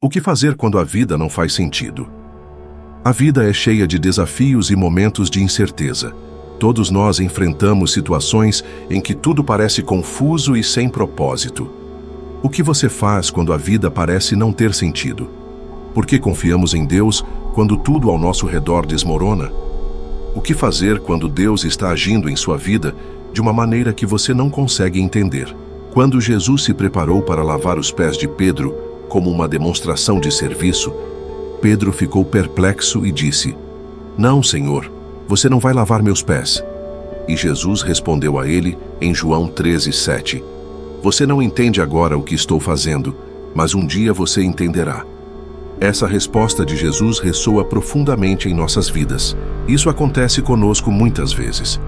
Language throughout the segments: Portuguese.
O que fazer quando a vida não faz sentido? A vida é cheia de desafios e momentos de incerteza. Todos nós enfrentamos situações em que tudo parece confuso e sem propósito. O que você faz quando a vida parece não ter sentido? Por que confiamos em Deus quando tudo ao nosso redor desmorona? O que fazer quando Deus está agindo em sua vida de uma maneira que você não consegue entender? Quando Jesus se preparou para lavar os pés de Pedro, como uma demonstração de serviço, Pedro ficou perplexo e disse: "Não, Senhor, você não vai lavar meus pés." E Jesus respondeu a ele em João 13:7: "Você não entende agora o que estou fazendo, mas um dia você entenderá." Essa resposta de Jesus ressoa profundamente em nossas vidas. Isso acontece conosco muitas vezes.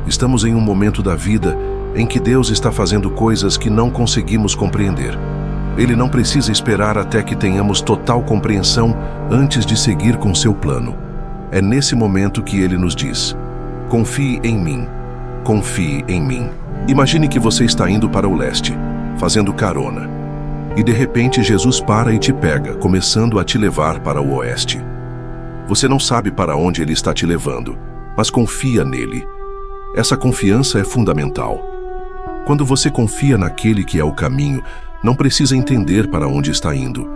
Estamos em um momento da vida em que Deus está fazendo coisas que não conseguimos compreender. Ele não precisa esperar até que tenhamos total compreensão antes de seguir com seu plano. É nesse momento que ele nos diz: "Confie em mim, confie em mim." Imagine que você está indo para o leste, fazendo carona. E de repente Jesus para e te pega, começando a te levar para o oeste. Você não sabe para onde ele está te levando, mas confia nele. Essa confiança é fundamental. Quando você confia naquele que é o caminho, não precisa entender para onde está indo.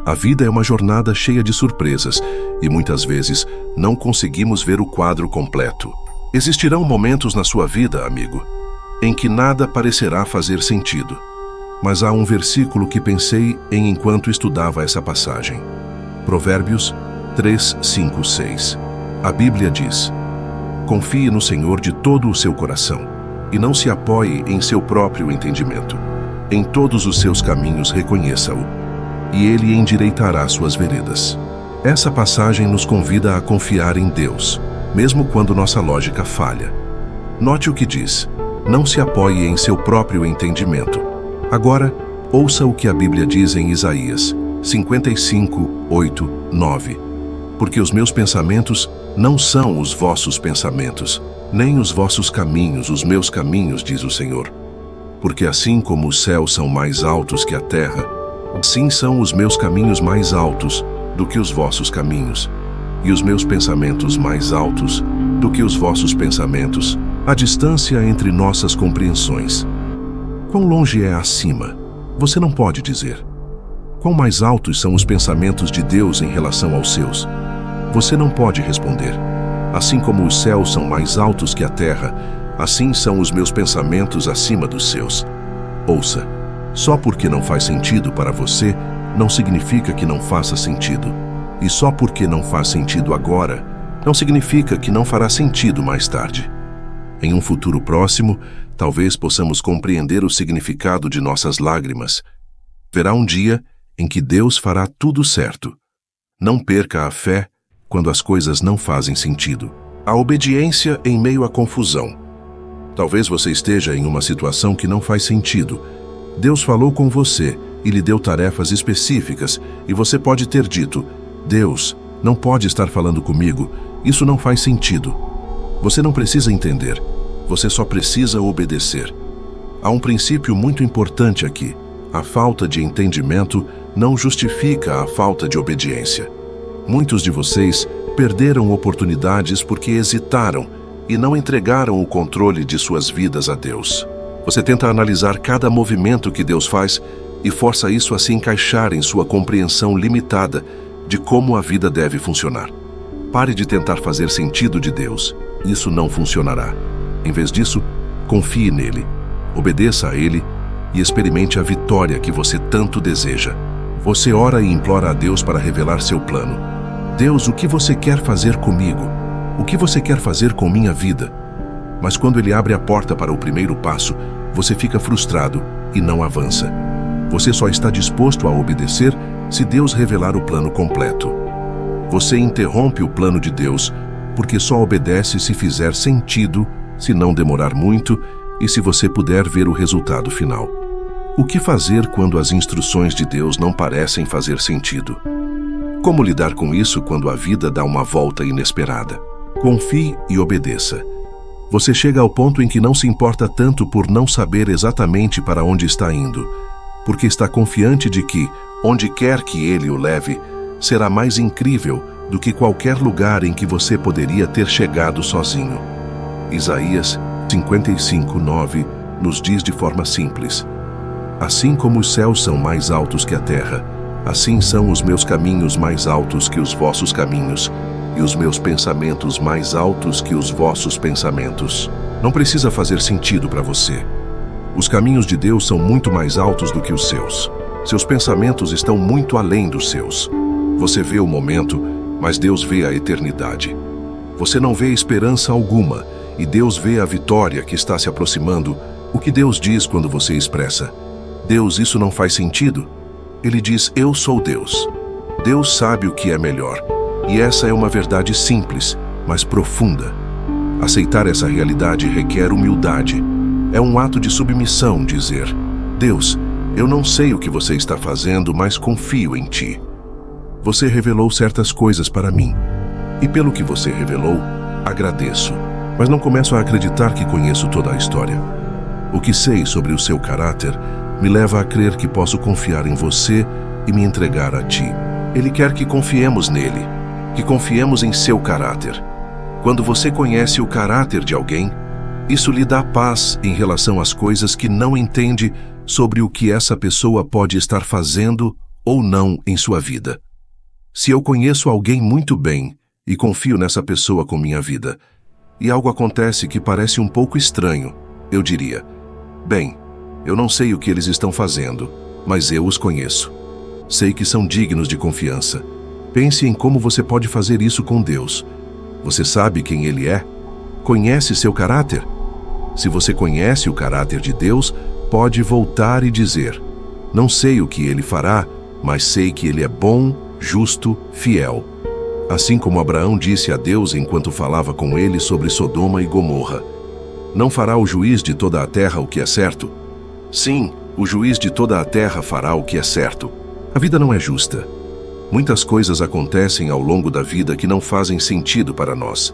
A vida é uma jornada cheia de surpresas e muitas vezes não conseguimos ver o quadro completo. Existirão momentos na sua vida, amigo, em que nada parecerá fazer sentido. Mas há um versículo que pensei em enquanto estudava essa passagem. Provérbios 3, 5, 6. A Bíblia diz: "Confie no Senhor de todo o seu coração e não se apoie em seu próprio entendimento. Em todos os seus caminhos reconheça-o, e ele endireitará suas veredas." Essa passagem nos convida a confiar em Deus, mesmo quando nossa lógica falha. Note o que diz: "Não se apoie em seu próprio entendimento." Agora, ouça o que a Bíblia diz em Isaías 55, 8, 9. "Porque os meus pensamentos não são os vossos pensamentos, nem os vossos caminhos os meus caminhos, diz o Senhor. Porque assim como os céus são mais altos que a terra, assim são os meus caminhos mais altos do que os vossos caminhos, e os meus pensamentos mais altos do que os vossos pensamentos. A distância entre nossas compreensões. Quão longe é acima? Você não pode dizer. Quão mais altos são os pensamentos de Deus em relação aos seus? Você não pode responder. Assim como os céus são mais altos que a terra, assim são os meus pensamentos acima dos seus. Ouça, só porque não faz sentido para você, não significa que não faça sentido. E só porque não faz sentido agora, não significa que não fará sentido mais tarde. Em um futuro próximo, talvez possamos compreender o significado de nossas lágrimas. Haverá um dia em que Deus fará tudo certo. Não perca a fé quando as coisas não fazem sentido. A obediência em meio à confusão. Talvez você esteja em uma situação que não faz sentido. Deus falou com você e lhe deu tarefas específicas, e você pode ter dito: "Deus, não pode estar falando comigo, isso não faz sentido." Você não precisa entender, você só precisa obedecer. Há um princípio muito importante aqui: a falta de entendimento não justifica a falta de obediência. Muitos de vocês perderam oportunidades porque hesitaram e não entregaram o controle de suas vidas a Deus. Você tenta analisar cada movimento que Deus faz e força isso a se encaixar em sua compreensão limitada de como a vida deve funcionar. Pare de tentar fazer sentido de Deus. Isso não funcionará. Em vez disso, confie nele, obedeça a ele e experimente a vitória que você tanto deseja. Você ora e implora a Deus para revelar seu plano. Deus, o que você quer fazer comigo? O que você quer fazer com minha vida? Mas quando ele abre a porta para o primeiro passo, você fica frustrado e não avança. Você só está disposto a obedecer se Deus revelar o plano completo. Você interrompe o plano de Deus porque só obedece se fizer sentido, se não demorar muito e se você puder ver o resultado final. O que fazer quando as instruções de Deus não parecem fazer sentido? Como lidar com isso quando a vida dá uma volta inesperada? Confie e obedeça. Você chega ao ponto em que não se importa tanto por não saber exatamente para onde está indo. porque está confiante de que, onde quer que ele o leve, será mais incrível do que qualquer lugar em que você poderia ter chegado sozinho. Isaías 55:9 nos diz de forma simples: assim como os céus são mais altos que a terra, assim são os meus caminhos mais altos que os vossos caminhos, e os meus pensamentos mais altos que os vossos pensamentos. Não precisa fazer sentido para você. Os caminhos de Deus são muito mais altos do que os seus. Seus pensamentos estão muito além dos seus. Você vê o momento, mas Deus vê a eternidade. Você não vê esperança alguma, e Deus vê a vitória que está se aproximando. O que Deus diz quando você expressa: Deus, isso não faz sentido? Ele diz: eu sou Deus. Deus sabe o que é melhor. E essa é uma verdade simples, mas profunda. Aceitar essa realidade requer humildade. É um ato de submissão dizer: Deus, eu não sei o que você está fazendo, mas confio em Ti. Você revelou certas coisas para mim. E pelo que você revelou, agradeço. Mas não começo a acreditar que conheço toda a história. O que sei sobre o seu caráter me leva a crer que posso confiar em você e me entregar a Ti. Ele quer que confiemos nele, que confiemos em seu caráter. Quando você conhece o caráter de alguém, isso lhe dá paz em relação às coisas que não entende sobre o que essa pessoa pode estar fazendo ou não em sua vida. Se eu conheço alguém muito bem e confio nessa pessoa com minha vida, e algo acontece que parece um pouco estranho, eu diria: bem, eu não sei o que eles estão fazendo, mas eu os conheço. Sei que são dignos de confiança. Pense em como você pode fazer isso com Deus. Você sabe quem Ele é? Conhece seu caráter? Se você conhece o caráter de Deus, pode voltar e dizer: não sei o que Ele fará, mas sei que Ele é bom, justo, fiel. Assim como Abraão disse a Deus enquanto falava com ele sobre Sodoma e Gomorra: não fará o juiz de toda a terra o que é certo? Sim, o juiz de toda a terra fará o que é certo. A vida não é justa. Muitas coisas acontecem ao longo da vida que não fazem sentido para nós.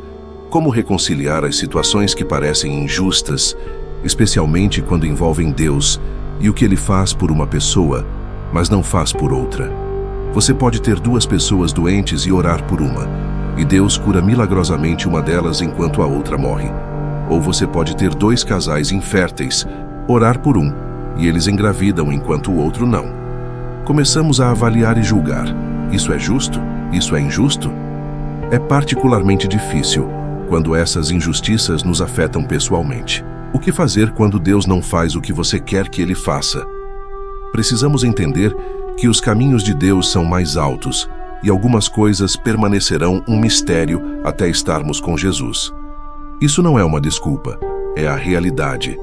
Como reconciliar as situações que parecem injustas, especialmente quando envolvem Deus e o que Ele faz por uma pessoa, mas não faz por outra? Você pode ter duas pessoas doentes e orar por uma, e Deus cura milagrosamente uma delas enquanto a outra morre. Ou você pode ter dois casais inférteis, orar por um, e eles engravidam enquanto o outro não. Começamos a avaliar e julgar. Isso é justo? Isso é injusto? É particularmente difícil quando essas injustiças nos afetam pessoalmente. O que fazer quando Deus não faz o que você quer que Ele faça? Precisamos entender que os caminhos de Deus são mais altos e algumas coisas permanecerão um mistério até estarmos com Jesus. Isso não é uma desculpa, é a realidade.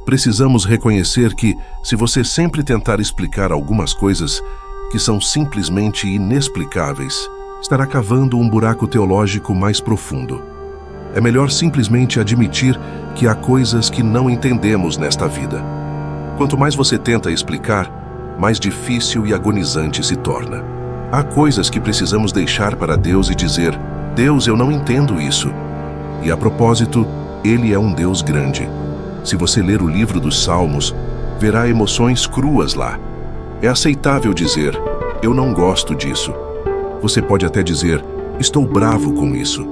Precisamos reconhecer que, se você sempre tentar explicar algumas coisas que são simplesmente inexplicáveis, estará cavando um buraco teológico mais profundo. É melhor simplesmente admitir que há coisas que não entendemos nesta vida. Quanto mais você tenta explicar, mais difícil e agonizante se torna. Há coisas que precisamos deixar para Deus e dizer: Deus, eu não entendo isso. E a propósito, Ele é um Deus grande. Se você ler o livro dos Salmos, verá emoções cruas lá. É aceitável dizer: eu não gosto disso. Você pode até dizer: estou bravo com isso.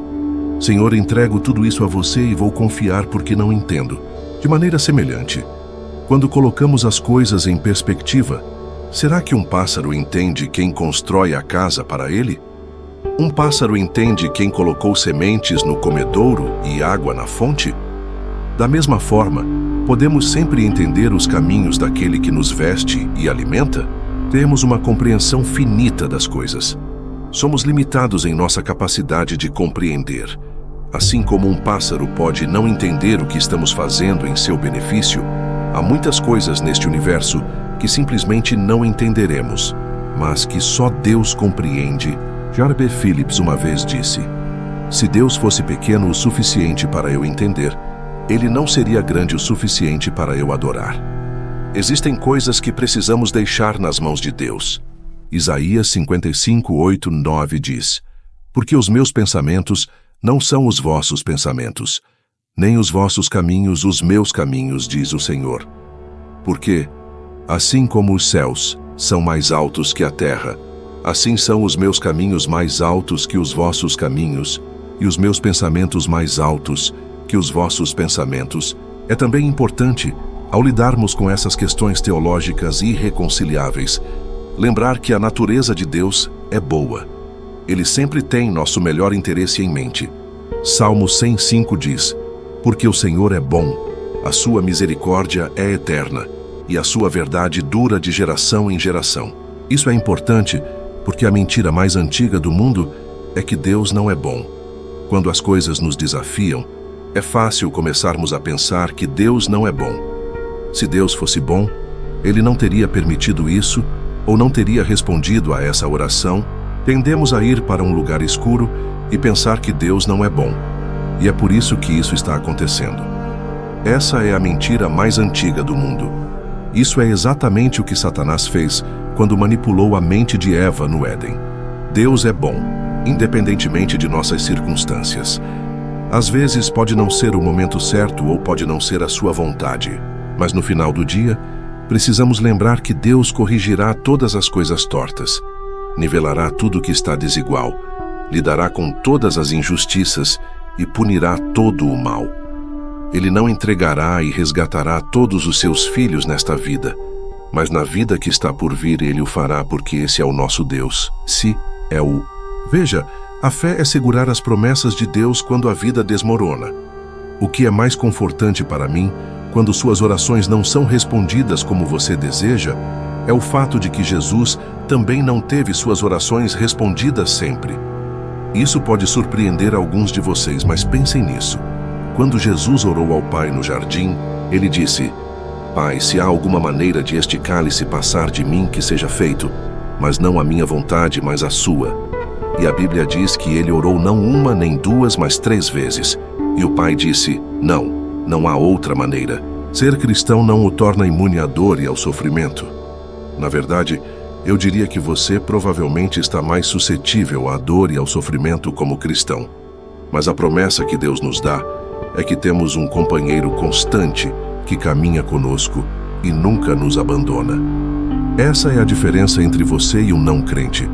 Senhor, entrego tudo isso a você e vou confiar porque não entendo. De maneira semelhante, quando colocamos as coisas em perspectiva, será que um pássaro entende quem constrói a casa para ele? Um pássaro entende quem colocou sementes no comedouro e água na fonte? Da mesma forma, podemos sempre entender os caminhos daquele que nos veste e alimenta? Temos uma compreensão finita das coisas. Somos limitados em nossa capacidade de compreender. Assim como um pássaro pode não entender o que estamos fazendo em seu benefício, há muitas coisas neste universo que simplesmente não entenderemos, mas que só Deus compreende. J. B. Phillips uma vez disse: se Deus fosse pequeno o suficiente para eu entender, Ele não seria grande o suficiente para eu adorar. Existem coisas que precisamos deixar nas mãos de Deus. Isaías 55:8-9 diz: porque os meus pensamentos não são os vossos pensamentos, nem os vossos caminhos os meus caminhos, diz o Senhor. Porque Assim como os céus são mais altos que a terra, assim são os meus caminhos mais altos que os vossos caminhos, e os meus pensamentos mais altos que os vossos pensamentos. É também importante, ao lidarmos com essas questões teológicas irreconciliáveis, lembrar que a natureza de Deus é boa. Ele sempre tem nosso melhor interesse em mente. Salmo 105 diz: porque o Senhor é bom, a sua misericórdia é eterna, e a sua verdade dura de geração em geração. Isso é importante porque a mentira mais antiga do mundo é que Deus não é bom. Quando as coisas nos desafiam, é fácil começarmos a pensar que Deus não é bom. Se Deus fosse bom, Ele não teria permitido isso ou não teria respondido a essa oração. Tendemos a ir para um lugar escuro e pensar que Deus não é bom. E é por isso que isso está acontecendo. Essa é a mentira mais antiga do mundo. Isso é exatamente o que Satanás fez quando manipulou a mente de Eva no Éden. Deus é bom, independentemente de nossas circunstâncias. Às vezes pode não ser o momento certo ou pode não ser a sua vontade, mas no final do dia, precisamos lembrar que Deus corrigirá todas as coisas tortas, nivelará tudo que está desigual, lidará com todas as injustiças e punirá todo o mal. Ele não entregará e resgatará todos os seus filhos nesta vida, mas na vida que está por vir Ele o fará, porque esse é o nosso Deus. Se é o... Veja, a fé é segurar as promessas de Deus quando a vida desmorona. O que é mais confortante para mim, quando suas orações não são respondidas como você deseja, é o fato de que Jesus também não teve suas orações respondidas sempre. Isso pode surpreender alguns de vocês, mas pensem nisso. Quando Jesus orou ao Pai no jardim, ele disse: Pai, se há alguma maneira de este cálice passar de mim, que seja feito, mas não a minha vontade, mas a sua. E a Bíblia diz que ele orou não uma nem duas, mas 3 vezes. E o Pai disse: não há outra maneira. Ser cristão não o torna imune à dor e ao sofrimento. Na verdade, eu diria que você provavelmente está mais suscetível à dor e ao sofrimento como cristão. Mas a promessa que Deus nos dá é que temos um companheiro constante que caminha conosco e nunca nos abandona. Essa é a diferença entre você e um não crente.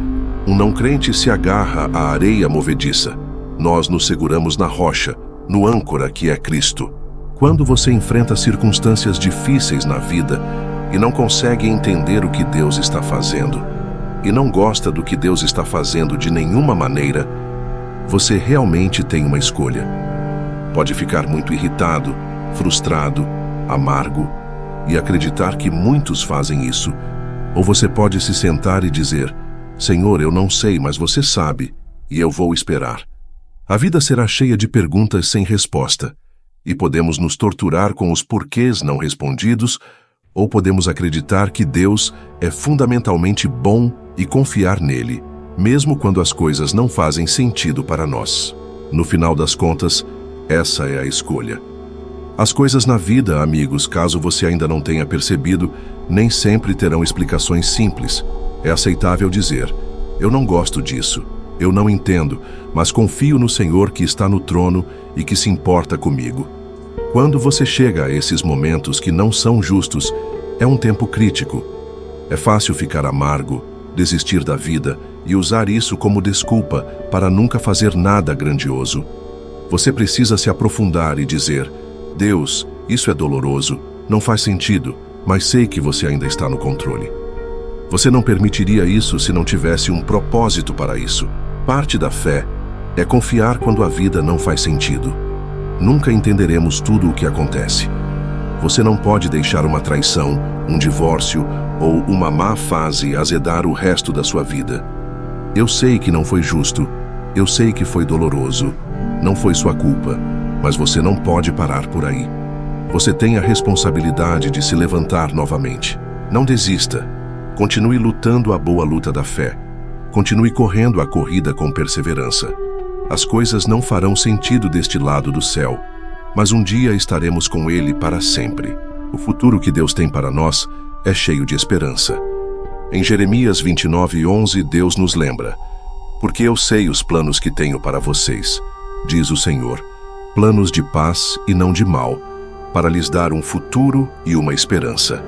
Um não crente se agarra à areia movediça. Nós nos seguramos na rocha, no âncora que é Cristo. Quando você enfrenta circunstâncias difíceis na vida e não consegue entender o que Deus está fazendo, e não gosta do que Deus está fazendo de nenhuma maneira, você realmente tem uma escolha. Pode ficar muito irritado, frustrado, amargo e acreditar que muitos fazem isso. Ou você pode se sentar e dizer: Senhor, eu não sei, mas você sabe, e eu vou esperar. A vida será cheia de perguntas sem resposta, e podemos nos torturar com os porquês não respondidos, ou podemos acreditar que Deus é fundamentalmente bom e confiar nele, mesmo quando as coisas não fazem sentido para nós. No final das contas, essa é a escolha. As coisas na vida, amigos, caso você ainda não tenha percebido, nem sempre terão explicações simples. É aceitável dizer: eu não gosto disso, eu não entendo, mas confio no Senhor que está no trono e que se importa comigo. Quando você chega a esses momentos que não são justos, é um tempo crítico. É fácil ficar amargo, desistir da vida e usar isso como desculpa para nunca fazer nada grandioso. Você precisa se aprofundar e dizer: Deus, isso é doloroso, não faz sentido, mas sei que você ainda está no controle. Você não permitiria isso se não tivesse um propósito para isso. Parte da fé é confiar quando a vida não faz sentido. Nunca entenderemos tudo o que acontece. Você não pode deixar uma traição, um divórcio ou uma má fase azedar o resto da sua vida. Eu sei que não foi justo, eu sei que foi doloroso, não foi sua culpa, mas você não pode parar por aí. Você tem a responsabilidade de se levantar novamente. Não desista. Continue lutando a boa luta da fé. Continue correndo a corrida com perseverança. As coisas não farão sentido deste lado do céu, mas um dia estaremos com Ele para sempre. O futuro que Deus tem para nós é cheio de esperança. Em Jeremias 29:11, Deus nos lembra: porque eu sei os planos que tenho para vocês, diz o Senhor, planos de paz e não de mal, para lhes dar um futuro e uma esperança.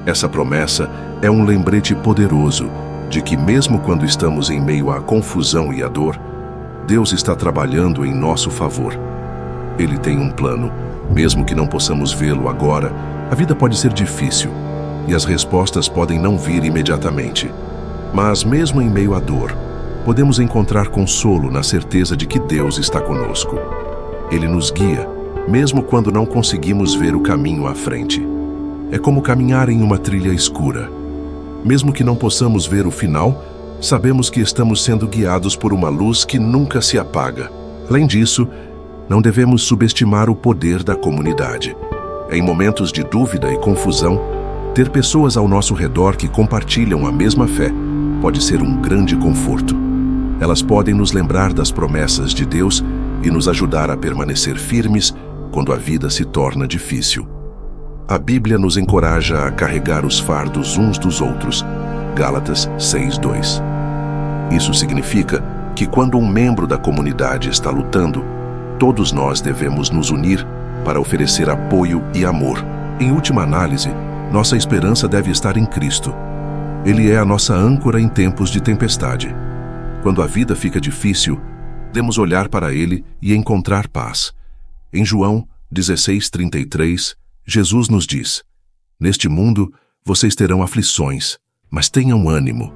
Essa promessa é um lembrete poderoso de que, mesmo quando estamos em meio à confusão e à dor, Deus está trabalhando em nosso favor. Ele tem um plano. Mesmo que não possamos vê-lo agora, a vida pode ser difícil e as respostas podem não vir imediatamente. Mas, mesmo em meio à dor, podemos encontrar consolo na certeza de que Deus está conosco. Ele nos guia, mesmo quando não conseguimos ver o caminho à frente. É como caminhar em uma trilha escura. Mesmo que não possamos ver o final, sabemos que estamos sendo guiados por uma luz que nunca se apaga. Além disso, não devemos subestimar o poder da comunidade. Em momentos de dúvida e confusão, ter pessoas ao nosso redor que compartilham a mesma fé pode ser um grande conforto. Elas podem nos lembrar das promessas de Deus e nos ajudar a permanecer firmes quando a vida se torna difícil. A Bíblia nos encoraja a carregar os fardos uns dos outros. Gálatas 6:2. Isso significa que quando um membro da comunidade está lutando, todos nós devemos nos unir para oferecer apoio e amor. Em última análise, nossa esperança deve estar em Cristo. Ele é a nossa âncora em tempos de tempestade. Quando a vida fica difícil, devemos olhar para Ele e encontrar paz. Em João 16:33, Jesus nos diz: "Neste mundo vocês terão aflições, mas tenham ânimo.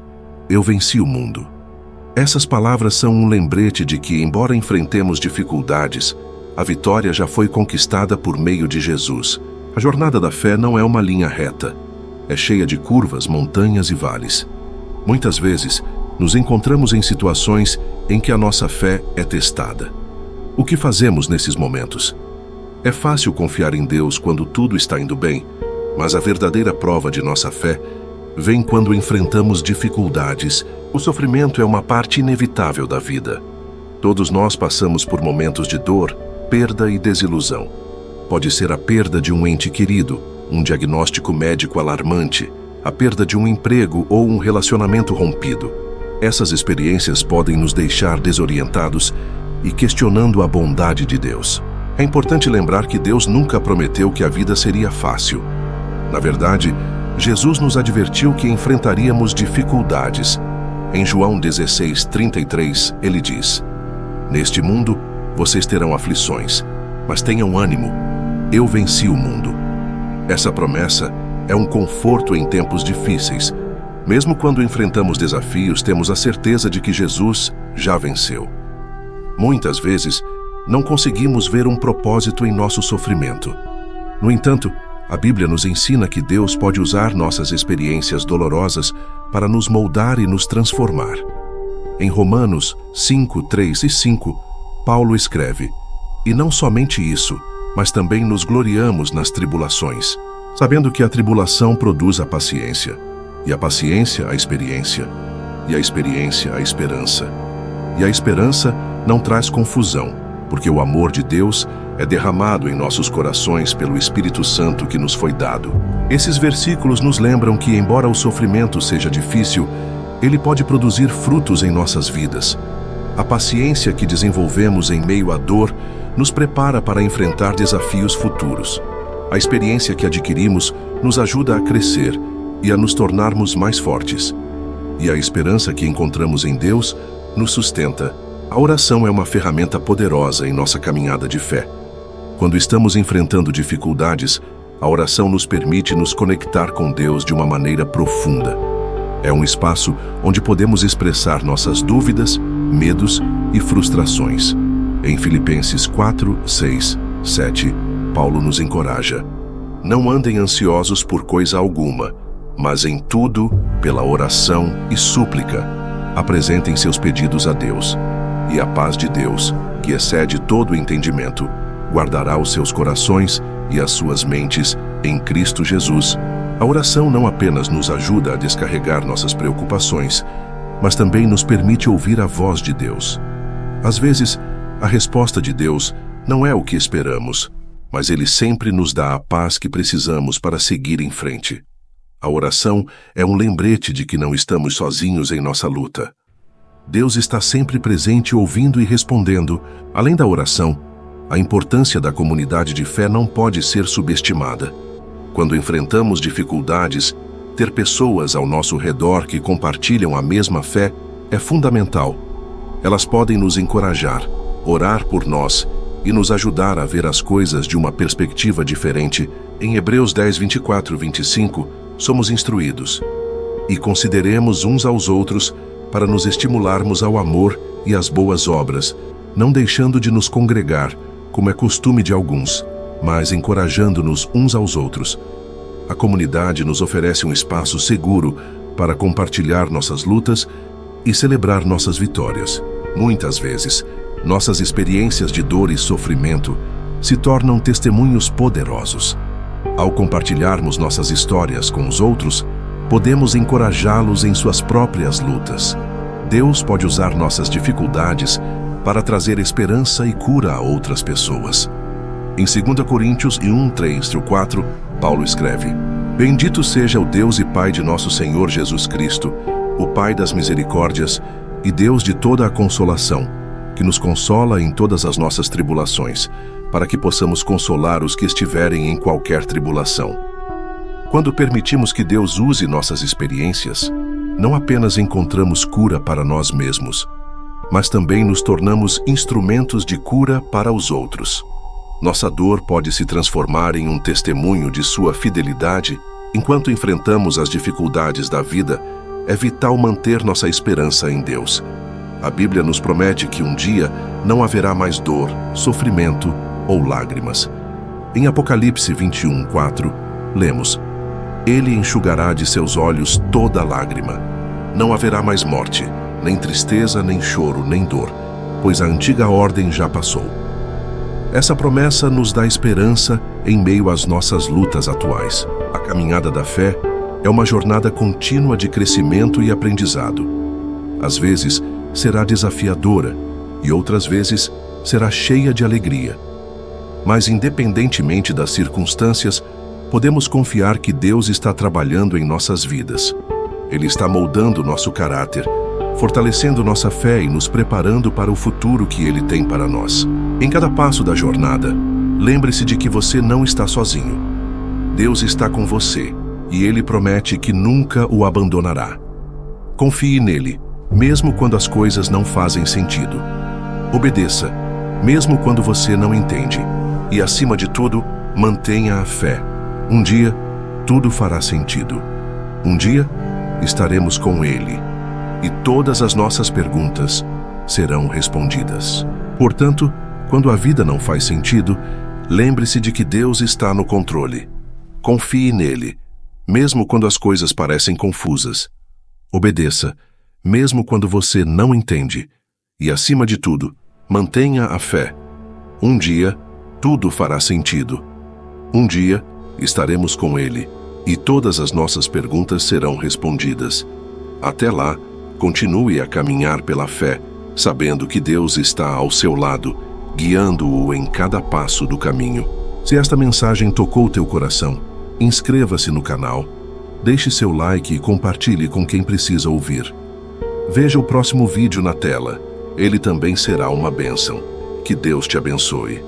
Eu venci o mundo." Essas palavras são um lembrete de que, embora enfrentemos dificuldades, a vitória já foi conquistada por meio de Jesus. A jornada da fé não é uma linha reta. É cheia de curvas, montanhas e vales. Muitas vezes, nos encontramos em situações em que a nossa fé é testada. O que fazemos nesses momentos? É fácil confiar em Deus quando tudo está indo bem, mas a verdadeira prova de nossa fé vem quando enfrentamos dificuldades. O sofrimento é uma parte inevitável da vida. Todos nós passamos por momentos de dor, perda e desilusão. Pode ser a perda de um ente querido, um diagnóstico médico alarmante, a perda de um emprego ou um relacionamento rompido. Essas experiências podem nos deixar desorientados e questionando a bondade de Deus. É importante lembrar que Deus nunca prometeu que a vida seria fácil. Na verdade, Jesus nos advertiu que enfrentaríamos dificuldades. Em João 16:33, ele diz: "Neste mundo, vocês terão aflições, mas tenham ânimo. Eu venci o mundo." Essa promessa é um conforto em tempos difíceis. Mesmo quando enfrentamos desafios, temos a certeza de que Jesus já venceu. Muitas vezes, não conseguimos ver um propósito em nosso sofrimento. No entanto, a Bíblia nos ensina que Deus pode usar nossas experiências dolorosas para nos moldar e nos transformar. Em Romanos 5:3 e 5, Paulo escreve: "E não somente isso, mas também nos gloriamos nas tribulações, sabendo que a tribulação produz a paciência, e a paciência a experiência, e a experiência a esperança. E a esperança não traz confusão, porque o amor de Deus é derramado em nossos corações pelo Espírito Santo que nos foi dado." Esses versículos nos lembram que, embora o sofrimento seja difícil, ele pode produzir frutos em nossas vidas. A paciência que desenvolvemos em meio à dor nos prepara para enfrentar desafios futuros. A experiência que adquirimos nos ajuda a crescer e a nos tornarmos mais fortes. E a esperança que encontramos em Deus nos sustenta. A oração é uma ferramenta poderosa em nossa caminhada de fé. Quando estamos enfrentando dificuldades, a oração nos permite nos conectar com Deus de uma maneira profunda. É um espaço onde podemos expressar nossas dúvidas, medos e frustrações. Em Filipenses 4:6-7, Paulo nos encoraja: "Não andem ansiosos por coisa alguma, mas em tudo, pela oração e súplica, apresentem seus pedidos a Deus. E a paz de Deus, que excede todo o entendimento, guardará os seus corações e as suas mentes em Cristo Jesus." A oração não apenas nos ajuda a descarregar nossas preocupações, mas também nos permite ouvir a voz de Deus. Às vezes, a resposta de Deus não é o que esperamos, mas Ele sempre nos dá a paz que precisamos para seguir em frente. A oração é um lembrete de que não estamos sozinhos em nossa luta. Deus está sempre presente, ouvindo e respondendo. Além da oração, a importância da comunidade de fé não pode ser subestimada. Quando enfrentamos dificuldades, ter pessoas ao nosso redor que compartilham a mesma fé é fundamental. Elas podem nos encorajar, orar por nós e nos ajudar a ver as coisas de uma perspectiva diferente. Em Hebreus 10, 24 e 25, somos instruídos: e consideremos uns aos outros para nos estimularmos ao amor e às boas obras, não deixando de nos congregar, como é costume de alguns, mas encorajando-nos uns aos outros. A comunidade nos oferece um espaço seguro para compartilhar nossas lutas e celebrar nossas vitórias. Muitas vezes, nossas experiências de dor e sofrimento se tornam testemunhos poderosos. Ao compartilharmos nossas histórias com os outros, podemos encorajá-los em suas próprias lutas. Deus pode usar nossas dificuldades para trazer esperança e cura a outras pessoas. Em 2 Coríntios 1, 3-4, Paulo escreve: Bendito seja o Deus e Pai de nosso Senhor Jesus Cristo, o Pai das misericórdias e Deus de toda a consolação, que nos consola em todas as nossas tribulações, para que possamos consolar os que estiverem em qualquer tribulação. Quando permitimos que Deus use nossas experiências, não apenas encontramos cura para nós mesmos, mas também nos tornamos instrumentos de cura para os outros. Nossa dor pode se transformar em um testemunho de sua fidelidade. Enquanto enfrentamos as dificuldades da vida, é vital manter nossa esperança em Deus. A Bíblia nos promete que um dia não haverá mais dor, sofrimento ou lágrimas. Em Apocalipse 21, 4, lemos: Ele enxugará de seus olhos toda lágrima. Não haverá mais morte, nem tristeza, nem choro, nem dor, pois a antiga ordem já passou. Essa promessa nos dá esperança em meio às nossas lutas atuais. A caminhada da fé é uma jornada contínua de crescimento e aprendizado. Às vezes, será desafiadora e outras vezes será cheia de alegria. Mas, independentemente das circunstâncias, podemos confiar que Deus está trabalhando em nossas vidas. Ele está moldando nosso caráter, fortalecendo nossa fé e nos preparando para o futuro que Ele tem para nós. Em cada passo da jornada, lembre-se de que você não está sozinho. Deus está com você e Ele promete que nunca o abandonará. Confie nele, mesmo quando as coisas não fazem sentido. Obedeça, mesmo quando você não entende. E, acima de tudo, mantenha a fé. Um dia, tudo fará sentido. Um dia, estaremos com Ele. E todas as nossas perguntas serão respondidas. Portanto, quando a vida não faz sentido, lembre-se de que Deus está no controle. Confie nele, mesmo quando as coisas parecem confusas. Obedeça, mesmo quando você não entende. E, acima de tudo, mantenha a fé. Um dia, tudo fará sentido. Um dia, estaremos com Ele, e todas as nossas perguntas serão respondidas. Até lá, continue a caminhar pela fé, sabendo que Deus está ao seu lado, guiando-o em cada passo do caminho. Se esta mensagem tocou teu coração, inscreva-se no canal, deixe seu like e compartilhe com quem precisa ouvir. Veja o próximo vídeo na tela, ele também será uma bênção. Que Deus te abençoe.